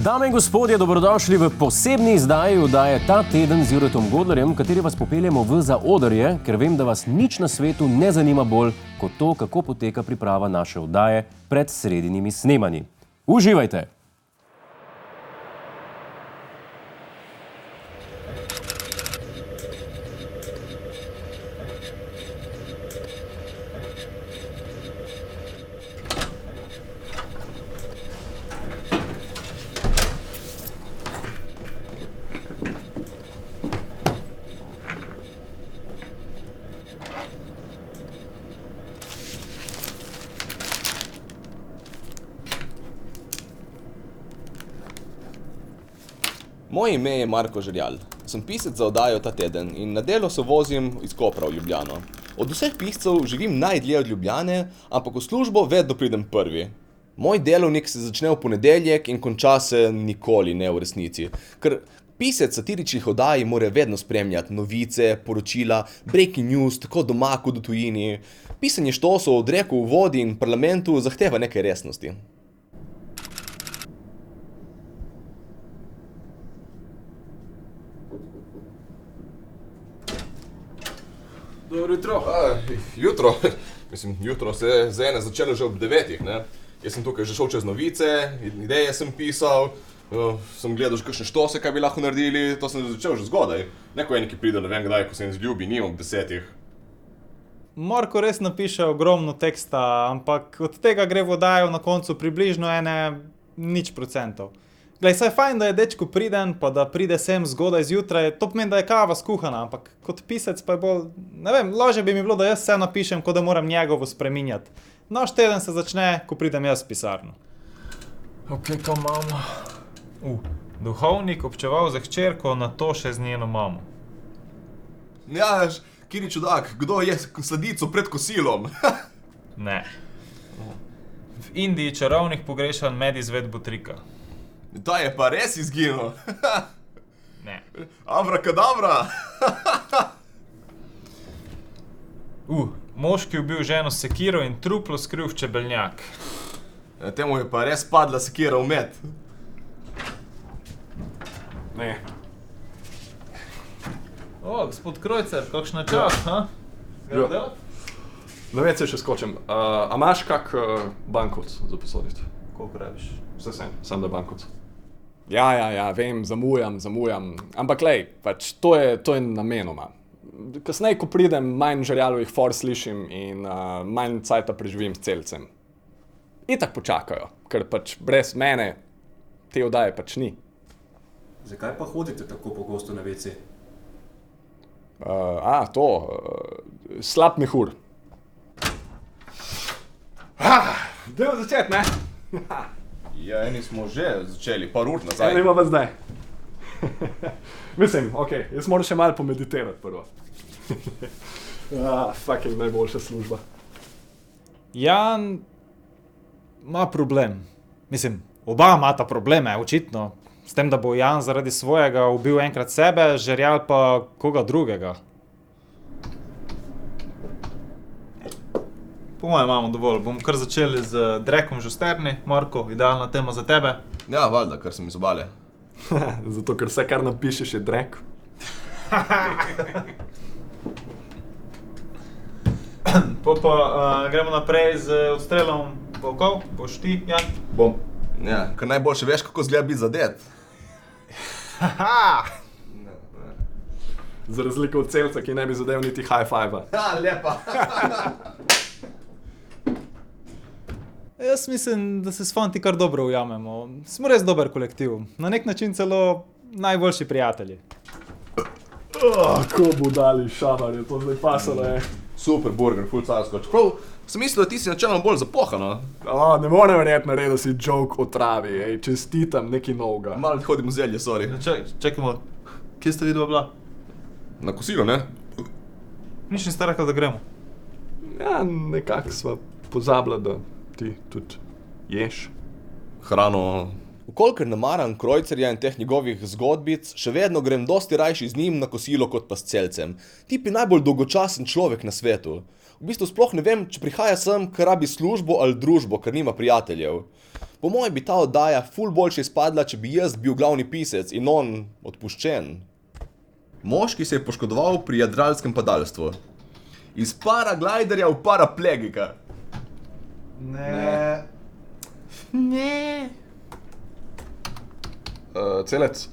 Dame in gospodje, dobrodošli v posebni izdaji oddaje Ta teden z Juretom Godlerjem, v kateri vas popeljemo v zaodrje, ker vem, da vas nič na svetu ne zanima bolj kot to, kako poteka priprava naše oddaje pred sredinimi snemanji. Uživajte! Moje ime je Marko Žerjal. Sem pisec za oddajo Ta teden in na delo se vozim iz Kopra v Ljubljano. Od vseh piscev živim najdlje od Ljubljane, ampak v službo vedno pridem prvi. Moj delovnik se začne v ponedeljek in konča se nikoli ne v resnici. Ker pisec satiričnih oddaj mora vedno spremljati novice, poročila, breaking news, tako doma kot v tujini. Pisanje štosov od reku v vodi in parlamentu zahteva nekaj resnosti. Dobro jutro. Jutro? Jutro se je za ene začelo že ob 9, ne? Jaz sem tukaj že šel čez novice, ideje sem pisal, sem gledal že kakšne štose, kaj bi lahko naredili, to sem začel že zgodaj. Neko eni, ki pride, ne vem kdaj, ko se jim zljubi, ni ob 10. Marko res napiše ogromno teksta, ampak od tega gre v oddajo na koncu približno nič procentov. Glej, saj je fajn, da je dečko priden, pa da pride sem zgodaj zjutraj, to pomeni, da je kava skuhana, ampak kot pisec pa je bolj, ne vem, lažje bi mi bilo, da jaz vse napišem, kot da moram njegovo spreminjati. Naš teden se začne, ko pridem jaz v pisarno. Ok, to imamo. Duhovnik občeval za hčerko, na to še z njeno mamo. Ja, kiri čudak, kdo je sladico pred kosilom? Ne. V Indiji čarovnik pogrešan med izvedbo trika. Ta je pa res izginil. Ne. Abrakadabra. Moški ubil ženo s sekiro in truplo skril v čebeljak. Temu je pa res padla sekira v med. Ne. Gospod Krojcer, kakšna čast, ha? Jo. Na vece še skočim. A imaš kak bankovc za posoditi? Koliko praviš? Vse sem da bankovc. Ja, vem, zamujam. Ampak lej, pač to je namenoma. Kasneje, ko pridem, manj Žerjalovih for slišim in manj cajta preživim s celcem. Itak počakajo, ker pač brez mene te oddaje pač ni. Zakaj pa hodite tako pogosto na WC? Slab mehur. Dajmo začeti, ne? Ja, eni smo že začeli, par ur nazaj. Nima pa zdaj. Mislim, okej, jaz moram še malo pomeditirati prvo. Fucking najboljša služba. Jan ima problem. Mislim, oba imata probleme, očitno. S tem, da bo Jan zaradi svojega ubil enkrat sebe, Žerjal pa koga drugega. Po mojem imamo dovolj, bomo kar začeli z Drekom Žusterni. Marko, idealna tema za tebe. Ja, valjda, kar sem iz obale. Zato, ker vse, kar napišeš, je drek. Gremo naprej z odstrelom volkov. Boš ti, Jan? Bom. Ja, ker najboljše veš, kako zgleda biti zadet. Za razliko od celca, ki ne bi zadev niti high five-a. Ja, lepa. Jaz mislim, da se s fanti kar dobro ujamemo. Smo res dober kolektiv. Na nek način celo najboljši prijatelji. Ko budali šamarje, to zdaj pasalo je. Super burger, full carsko. Čeprav sem mislil, da ti si načelno bolj zapohano. Ne morem verjeti, naredil si joke o travi, čestitam, nekaj novega. Malo hodim v zelje, sorry. Čekajmo, kje ste vidva bila? Na kosilo, ne? Nič niste rekli, da gremo. Ja, nekako sva pozabila, da ti tudi ješ. Hrano. Vkolikor ne maram Krojcerja in teh njegovih zgodbic, še vedno grem dosti rajši z njim na kosilo kot pa s celcem. Tip je najbolj dolgočasen človek na svetu. V bistvu sploh ne vem, če prihaja sem, ker rabi službo ali družbo, ker nima prijateljev. Po mojem bi ta oddaja ful boljše izpadla, če bi jaz bil glavni pisec in on odpuščen. Moški se je poškodoval pri jadralskem padalstvu. Iz paraglajderja v paraplegika. Ne. Celec,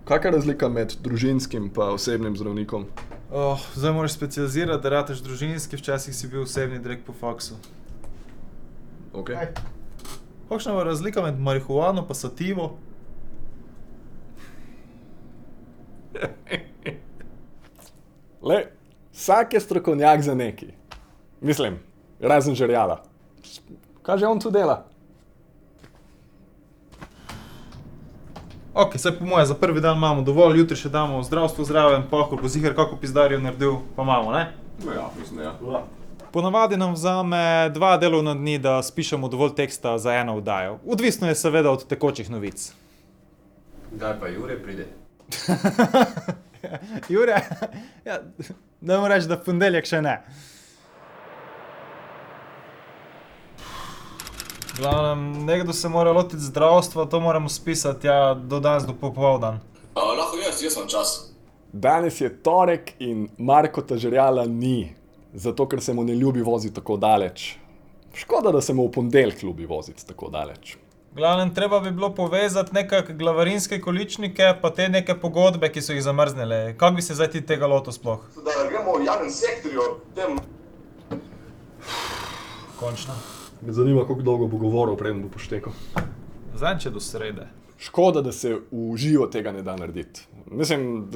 kakšna je razlika med družinskim pa osebnim zdravnikom? Zdaj moraš specializirati, da rateš družinski, včasih si bil osebni direkt po faksu. Ok. Kakšna je razlika med marihuano pa sativo? Vsak je strokovnjak za neki. Mislim, razen Žerjala. Kaj že on tu dela? Ok, saj po moje, za prvi dan imamo dovolj, jutri še damo zdravstvo zraven, pahor, bo ziher kako pizdarijo naredil, pa imamo, ne? No ja, mislim, ja. Ponavadi nam vzame 2 delovna dni, da spišemo dovolj teksta za eno oddajo. Odvisno je seveda od tekočih novic. Kdaj pa Jure pride? Jure, ja, dajmo reči, da v ponedeljek še ne. Glavnem, nekdo se mora lotiti zdravstva, to moramo spisati do danes do popoldan. Lahko jaz sem čas. Danes je torek in Markota Žerjala ni, zato ker se mu ne ljubi voziti tako daleč. Škoda, da se mu v ponedeljek ljubi voziti tako daleč. Glavnem, treba bi bilo povezati nekak glavarinske količnike, pa te neke pogodbe, ki so jih zamrznile. Kako bi se zdaj ti tega lotil sploh? Da gremo v javnem sektorju, tem... Končno. Me zanima, koliko dolgo bo govoril, preden bo poštekal. Zanče do srede. Škoda, da se v živo tega ne da narediti. Mislim,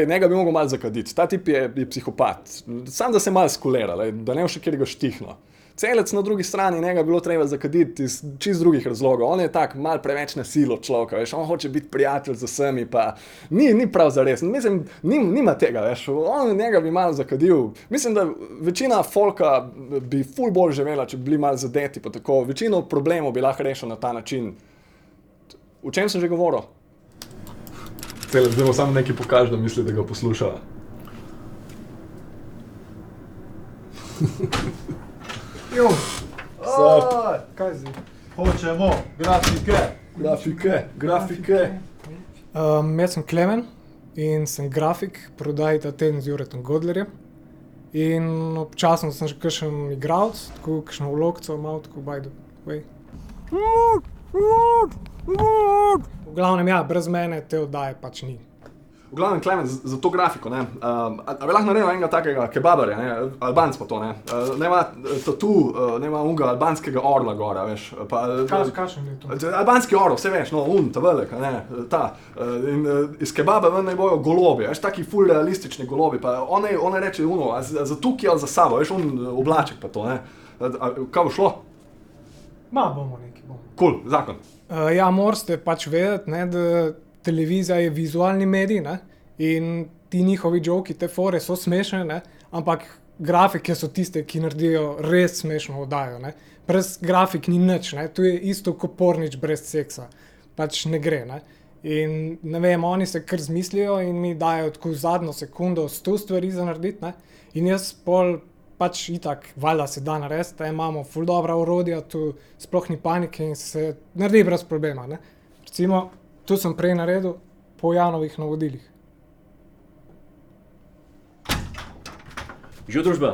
njega bi mogel malo zakaditi. Ta tip je psihopat. Sam da se malo skulera, da ne bo še kjer ga štihno. Celec na drugi strani njega bilo treba zakaditi iz čist drugih razlogov. On je tak mal preveč na silo človeka, veš, on hoče biti prijatelj z vsemi, pa ni prav zares. Mislim, nima tega, veš, on njega bi malo zakadil. Mislim, da večina folka bi ful bolj živela, če bi bili malo zadeti, pa tako. Večino problemov bi lahko rešil na ta način. O čem sem že govoril? Celec, zdaj mu samo nekaj pokaže, da misli, da ga posluša. Kaj zdaj? Hočemo grafike. Jaz sem Klemen in sem grafik, prodajam ta teden z Juretom Godlerjem. In občasno sem še kakšen igralec, tako kakšno vlogco, malo tako by the way. V glavnem, ja, brez mene te oddaje pač ni. V glavnem, Klemen, za to grafiko, ne, a bi lahko naredil enega takega kebabarja, ne, Albanc pa to, ne, nema tatu, nema unga albanskega orla gora, veš, pa... Kakšen je to? Albanski orl, vse veš, no, ta velik, ne, ta, in iz kebaba ven naj bojo golobi, veš, taki ful realistični golobi, pa on reče, a za tukaj ali za sabo, veš, oblaček pa to, ne, kaj bo šlo? Bomo neki, bomo. Cool, zakon. Ja, morate pač vedeti, ne, da televizija je vizualni medij, ne, in ti njihovi joki, te fore so smešne, ne, ampak grafike so tiste, ki naredijo res smešno oddajo, ne. Brez grafik ni nič, ne, tu je isto kot pornič brez seksa, pač ne gre, ne. In ne vem, oni se kar zmislijo in mi dajo tako zadnjo sekundo 100 stvari za narediti, ne, in jaz pol pač itak, valjda se da narediti, imamo ful dobra orodja, tu sploh ni panike in se naredi brez problema, ne. Recimo, tu sem prej naredil po Janovih navodilih. Živ družba.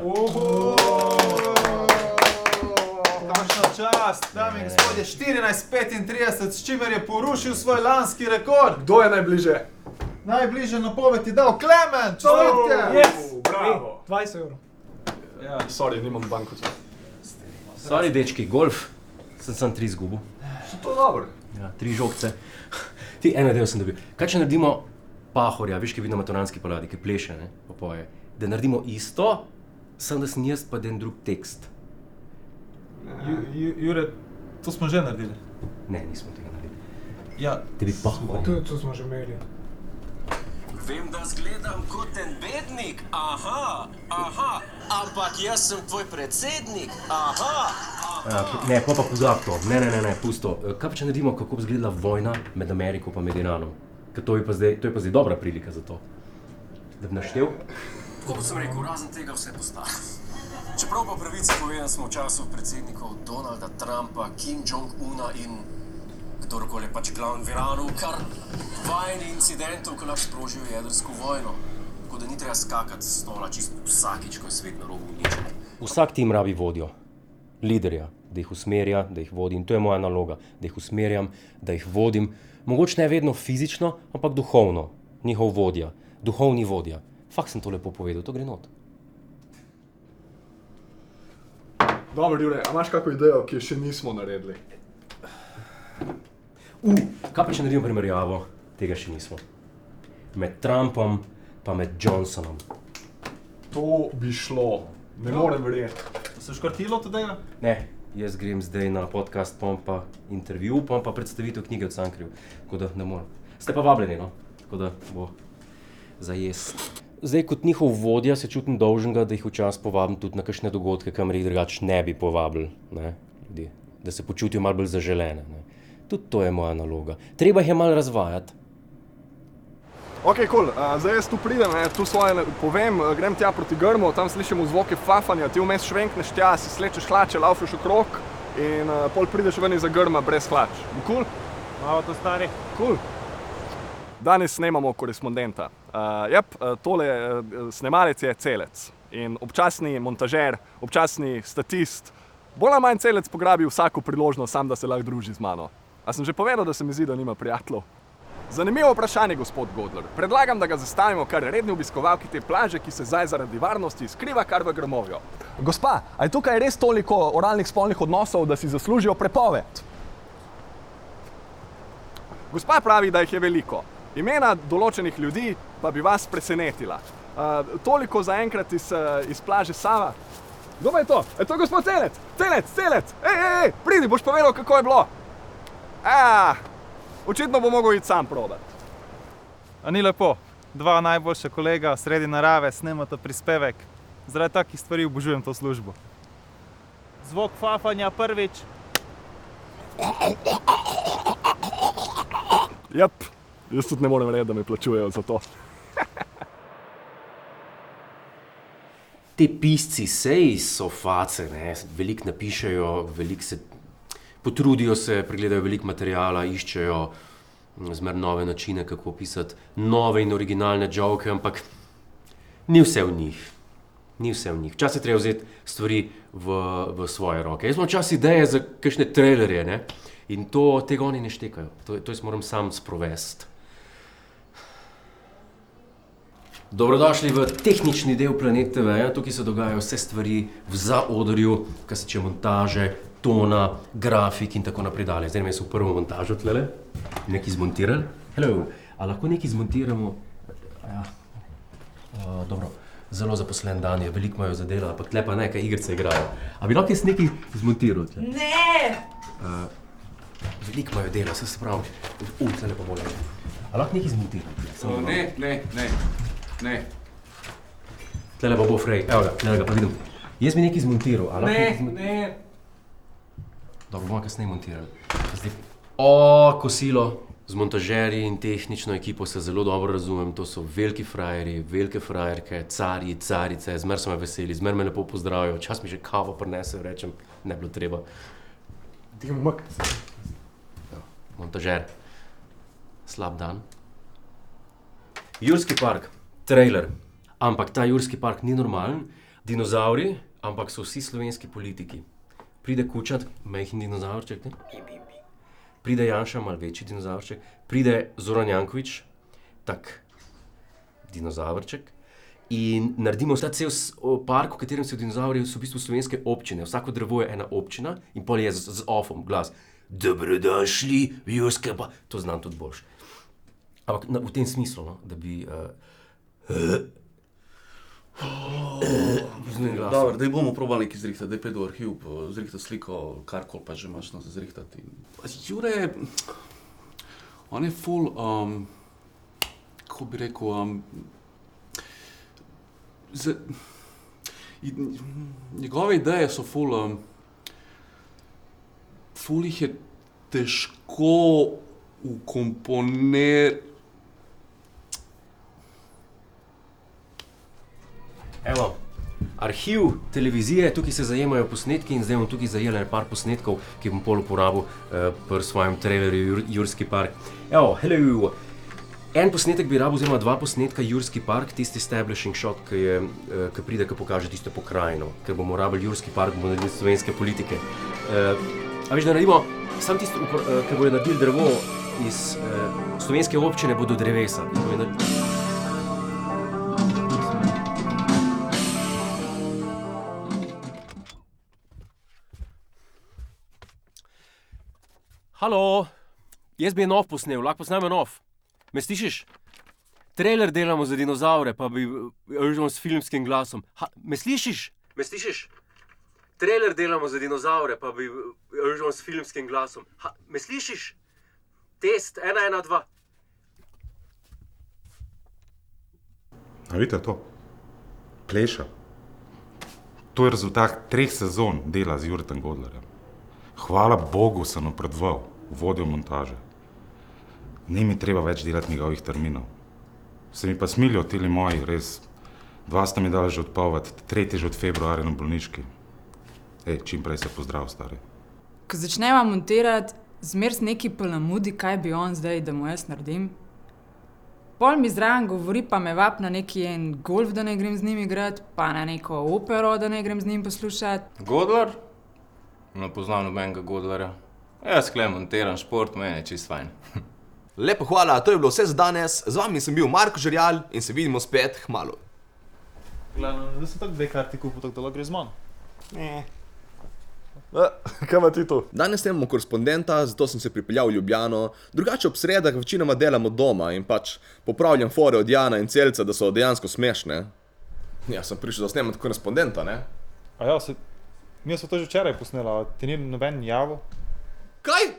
Kakšna čast, dame in gospodje, 14:35, s čimer je porušil svoj lanski rekord. Kdo je najbliže? Najbližje napoved je dal Klemen, čestitke! Yes! Bravo! 20 evrov. Ja, Sorry, nimam bankovca. Sorry, dečki, golf. Sem 3 zgubil. So to dobro. Ja, 3 žogce. Ti, eno del sem dobil. Kaj če naredimo pahorja, veš, ki vidi na maturanski paradi, ki pleše, ne, pa poje. Da naredimo isto, samo da sem jaz pa en drug tekst. Jure, to smo že naredili. Ne, nismo tega naredili. Ja, Te bi pahor. Tu smo že imeli. Vem, da zgledam kot en bednik, aha, ampak jaz sem tvoj predsednik, Ne, pa pozab to. Ne, pusto. Kaj pa če naredimo, kako bi izgledala vojna med Ameriko pa med Iranom? Ker to je pa zdaj dobra prilika za to. Da bi naštel? Kot sem rekel, razen tega vse postaja. Čeprav po pravici povedan smo v času predsednikov Donalda Trumpa, Kim Jong-una in kdorkoli pač glavni v Iranu, kar vajeni incidentov, ko lahko sprožijo jedrsko vojno. Tako da ni treba skakati s stola čisto vsakič, ko je svet na robu uničenja. Vsak tim rabi vodjo, liderja, da jih usmerja, da jih vodi. In to je moja naloga, da jih usmerjam, da jih vodim. Mogoče ne vedno fizično, ampak duhovno. Njihov vodja, duhovni vodja. Fakt sem to lepo povedal, to gre not. Dobro, Jure, a imaš kakšno idejo, ki jo še nismo naredili? Kaj pa če naredimo primerjavo? Tega še nismo. Med Trumpom pa med Johnsonom. To bi šlo. Ne morem verjeti. Se škrtilo tega? Ne, jaz grem zdaj na podcast, pom pa intervju, pom pa predstavitev knjige od Cankarjev. Tako da ne morem. Ste pa vabljeni, no? Tako da bo za jesti. Zdaj, kot njihov vodja, se čutim dolžnega, da jih včasih povabim tudi na kakšne dogodke, kamor jih drugače ne bi povabili, ne, ljudi. Da se počutijo malo bolj zaželene, ne. Tudi to je moja naloga. Treba jih je malo razvajati. Ok, cool. Zdaj jaz tu pridem, tu svoje povem, grem tja proti grmu, tam slišimo zvoke fafanja, ti vmes švenkneš tja, si slečeš hlače, laufaš okrog in pol prideš ven iza grma brez hlač. Cool? Malo to stari. Cool. Danes snemamo korespondenta. Tole snemalec je celec in občasni montažer, občasni statist. Bolj ali manj celec pograbi vsako priložnost sam, da se lahko druži z mano. A sem že povedal, da se mi zdi, da nima prijateljev? Zanimivo vprašanje, gospod Godler. Predlagam, da ga zastavimo kar redni obiskovalki te plaže, ki se zdaj zaradi varnosti skriva kar v grmovju. Gospa, a je tukaj res toliko oralnih spolnih odnosov, da si zaslužijo prepoved? Gospa pravi, da jih je veliko. Imena določenih ljudi pa bi vas presenetila. Toliko zaenkrat iz plaže Sava. Kdo pa je to? Je to gospod Celec? Celec! Ej, pridi, boš povedal, kako je bilo. Očitno bo mogel iti sam probat. A ni lepo? Dva najboljša kolega sredi narave snemata prispevek. Zaradi takih stvari obožujem to službo. Zvok fafanja prvič. Jep, jaz tudi ne morem reči, da me plačujejo za to. Te pisci sej so face, ne, veliko napišejo, veliko se potrudijo se, pregledajo veliko materijala, iščejo zmer nove načine, kako pisati nove in originalne joke, ampak ni vse v njih. Ni vse v njih. Včasih je treba vzeti stvari v svoje roke. Jaz imam včasih ideje za kakšne trailerje, ne, in tega oni ne štekajo. To jaz moram sam sprovesti. Dobrodošli v tehnični del Planet TV. Tukaj se dogajajo vse stvari v zaodrju, kar se tiče montaže, tona, grafik in tako naprej dalje. Zdaj sem v prvo montažo tlele, nekaj zmontirali. Hello, a lahko nekaj zmontiramo? Ja, dobro, zelo zaposlen dan je, veliko imajo za delo, ampak tle pa ne, kaj igrice igrajo. A bi lahko jaz nekaj zmontiral tle? Ne! Veliko imajo dela, se pravi. Tle pa bolje. A lahko nekaj zmontiral? Ne. Tlele pa bo Frej, evo ga, tlele ga pa vidim. Jaz bi nekaj zmontiral, a lahko Ne. Dobro, bomo kasneje montirali. Zdaj, kosilo. Z montažerji in tehnično ekipo se zelo dobro razumem. To so veliki frajerji, velike frajerke, carji, carice. Zmer so me veseli, zmer me lepo pozdravijo. Včasih mi že kavo prinesejo, rečem, ne bilo treba. Montažer. Slab dan. Jurski park. Trailer. Ampak ta Jurski park ni normalen. Dinozauri, ampak so vsi slovenski politiki. Pride Kučat, majhen dinozavrček, ne? Pride Janša, malo večji dinozavrček. Pride Zoran Janković, tak dinozavrček. In naredimo cel park, v katerem so dinozauri, so v bistvu slovenske občine. Vsako drevo je ena občina in pol je z offom glas. Dobrodošli v Jurski park. To znam tudi boljš. Ampak v tem smislu, no, da bi... Dobro, daj bomo probali nekaj zrihtati, daj pet v arhiv, zrihtati sliko, karkoli pa že imaš za zrihtati. Jure, on je ful, kako bi rekel, njegove ideje so ful jih je težko ukomponirati. Evo, arhiv televizije, tukaj se zajemajo posnetki in zdaj bom tukaj zajel par posnetkov, ki bom pol uporabil pri svojem trailerju Jurski park. Evo, hello! En posnetek bi rabil, oziroma dva posnetka Jurski park, tisti establishing shot, ki pride, ki pokaže tisto pokrajino, ker bomo rabili Jurski park, bomo naredili slovenske politike. A veš, da naredimo sam tisto, ki bojo naredili drevo iz slovenske občine, bodo drevesa. Halo, jaz bi nov posnel, lahko posname nov. Me slišiš? Trailer delamo za dinozaure, pa bi že s filmskim glasom. Me slišiš? Me slišiš? Trailer delamo za dinozaure, pa bi že s filmskim glasom. Me slišiš? Test, 1, 1, 2. A vidite to? Pleša. To je rezultat 3 sezon dela z Juretom Godlerjem. Hvala Bogu sem napredoval v vodjo montaže. Ni mi treba več delati njegovih terminov. Se mi pa smilijo tili moji, res. 2 sta mi dali že odpoved, 3 že od februarja na bolniški. Čim prej se pozdrav, stari. Ko začneva montirati, zmer s neki palamudi, kaj bi on zdaj, da mu jaz naredim. Pol mi zraven govori, pa me vap na neki en golf, da ne grem z njim igrat, pa na neko opero, da ne grem z njim poslušati. Godler? Ne poznam nobenega Godlerja. Jaz kle montiram šport, meni je čist fajn. Lepo hvala, to je bilo vse za danes. Z vami sem bil Marko Žerjal in se vidimo spet hmalu. Glavno, da sem tako 2 karti kupil, tako da lahko gre z mano. Ne. Kaj ima ti to? Danes nemamo korespondenta, zato sem se pripeljal v Ljubljano. Drugače ob sredah večinoma delamo doma in pač popravljam fore od Jana in Celca, da so dejansko smešne. Ja, sem prišel da snemati korespondenta, ne? A ja, mi smo to že včeraj posnela, ti ni noben javil. Kaj?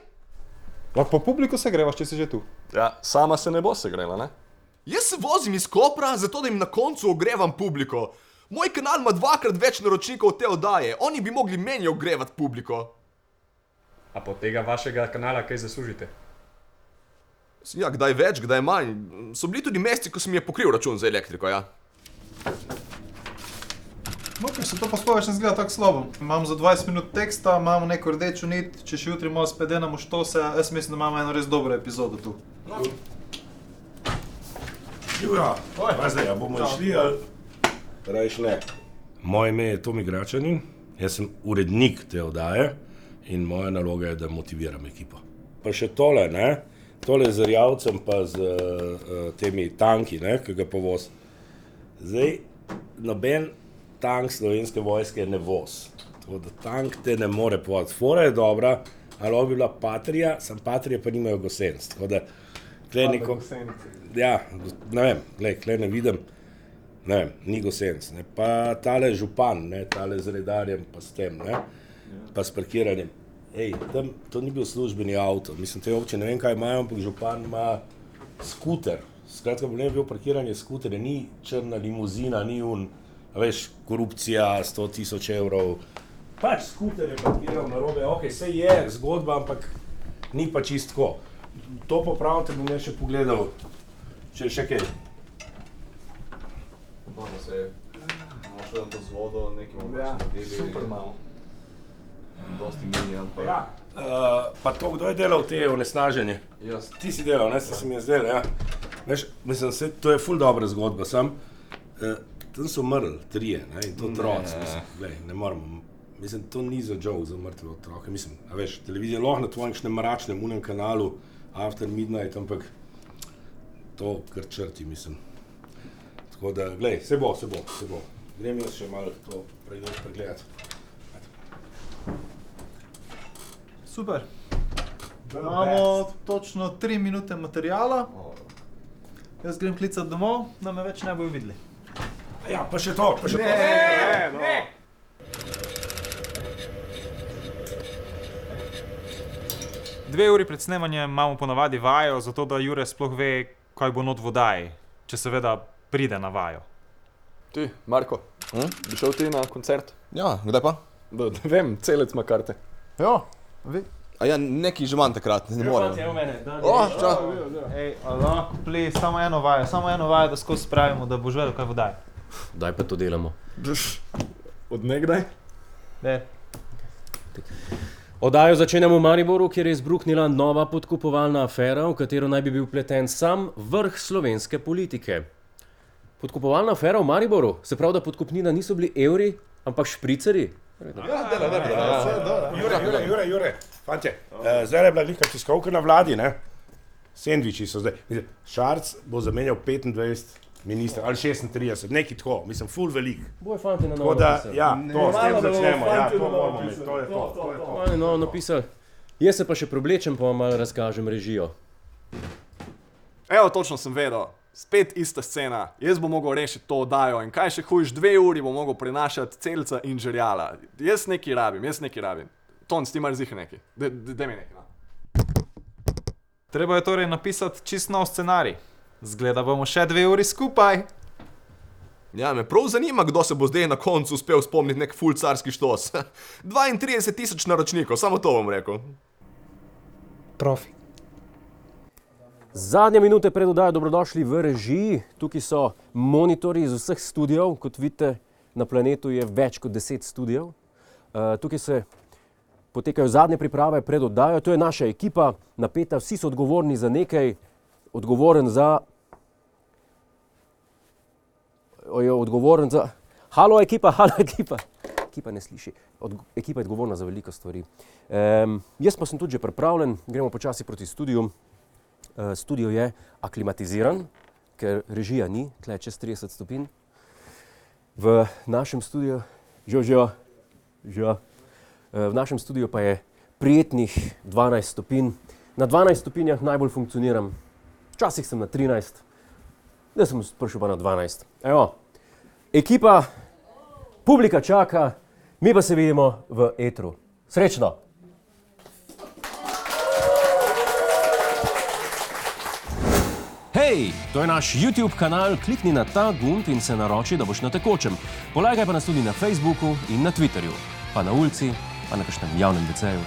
Lahko po publiku se grevaš, če si že tu. Ja, sama se ne bo segrela, ne? Jaz se vozim iz Kopra, zato da jim na koncu ogrevam publiko. Moj kanal ima 2-krat več naročnikov te oddaje, oni bi mogli meni ogrevati publiko. A po tega vašega kanala kaj zaslužite? Ja, kdaj več, kdaj manj. So bili tudi meseci, ko sem je pokril račun za elektriko, ja. No, ker se to pa sploh več ne zgleda tako slabo. Imam za 20 minut teksta, imamo neko rdečo nit, če še jutri malo spet denamo štose, jaz mislim, da imamo eno res dobro epizodo tu. Jura, pa zdaj, a bomo išli, ali rajš ne. Moje ime je Tomi Gračanin, jaz sem urednik te oddaje in moja naloga je, da motiviram ekipo. Pa še tole, ne, tole z rjavcem pa z temi tanki, ne, ki ga povoz. Zdaj, noben tank slovenske vojske ne voz. Tako da tank te ne more povoziti. Fora je dobra, ali bi bila Patria, sam Patria pa nimajo gosenc. Tako da, tle neko... Ja, ne vem, glej, tle ne vidim, ne vem, ni gosenc. Ne. Pa tale župan, ne, tale z redarjem pa s tem, ne, pa s parkiranjem. Tam to ni bil službeni avto, mislim, te občine, ne vem kaj imajo, ampak župan ima skuter. Skratka, bo ne bil parkiranje skuterja, ni črna limuzina, ni veš, korupcija, 100.000 evrov. Pač skuter je parkiral narobe, ok, sej je zgodba, ampak ni pa čist tako. To popravite, bom še pogledal, če še kaj. Malo se je, našel to z vodo, nekaj naredili. Super malo. Dosti mini, ampak... Ja, pa to, kdo je delal te onesnaženje? Jaz. Ti si delal, ne, se mi je zdel, ja. Veš, mislim, to je ful dobra zgodba, sam, tam so umrli 3, ne, in to otroci, mislim, glej, ne moramo, mislim, to ni za joke, za mrtve otroke, mislim, a veš, televizija lahko na tvojem mračnem unem kanalu, After Midnight, ampak to kar črti, mislim. Tako da, glej, se bo. Grem jaz še malo to pregledati. Super. Imamo točno 3 minute materijala. Jaz grem klicati domov, da me več ne bojo videli. Ja, pa še to. Ne. 2 uri pred snemanjem imamo ponavadi vajo, zato da Jure sploh ve, kaj bo not v oddaji, če seveda pride na vajo. Ti, Marko, bi šel ti na koncert? Ja, kdaj pa? Ne vem, Celec ima karte. Ja, vi? A ja, neki že manj takrat, ne morem. Evo mene, Ej, lahko pli, samo eno vajo, da skozi spravimo, da boš vedel, kaj v oddaji. Daj pa to delamo. Od nekdaj? Ne. Oddajo začenjamo v Mariboru, kjer je izbruhnila nova podkupovalna afera, v katero naj bi bil pleten sam vrh slovenske politike. Podkupovalna afera v Mariboru? Se pravi, da podkupnina niso bili evri, ampak špriceri? Jure, fantje, zdaj je bila lika tiskovka na vladi, ne? Sendviči so zdaj. Mislim, Šarc bo zamenjal 25 ministrov ali 36, nekaj tako, mislim, ful velik. Boj fanti na novo Tako da, napisali. ja, to, s tem začnemo, ja, to moramo imeti, to je to. Malo novo napisali. Jaz se pa še preoblečem, pa vam malo razkažem režijo. Evo, točno sem vedel. Spet ista scena. Jaz bom mogel rešiti to oddajo in kaj še hujš, 2 uri bom mogel prenašati Celca in Žerjala. Jaz nekaj rabim. Ton, ti imaš zihe nekaj. Daj mi nekaj, no. Treba je torej napisati čist nov scenarij. Zgleda bomo še 2 uri skupaj. Ja, me prav zanima, kdo se bo zdaj na koncu uspel spomniti nek ful carski štos. 32,000 naročnikov, samo to bom rekel. Profi. Zadnje minute pred oddajo dobrodošli v režiji. Tukaj so monitorji iz vseh studijev. Kot vidite, na planetu je več kot 10 studijev. Tukaj se potekajo zadnje priprave pred oddajo. To je naša ekipa, napeta, vsi so odgovorni za nekaj. Halo ekipa! Ekipa ne sliši. Ekipa je odgovorna za veliko stvari. Jaz pa sem tudi že pripravljen, gremo počasi proti studiu. Studio je aklimatiziran, ker režija ni, tle čez 30 stopinj. V našem studiu, v našem studiu pa je prijetnih 12 stopinj. Na 12 stopinjah najbolj funkcioniram. Včasih sem na 13, zdaj sem prišel pa na 12. Evo, ekipa, publika čaka, mi pa se vidimo v etru. Srečno! Hej, to je naš YouTube kanal, klikni na ta gumb in se naroči, da boš na tekočem. Polajkaj pa nas tudi na Facebooku in na Twitterju, pa na ulici, pa na kakšnem javnem WC-ju.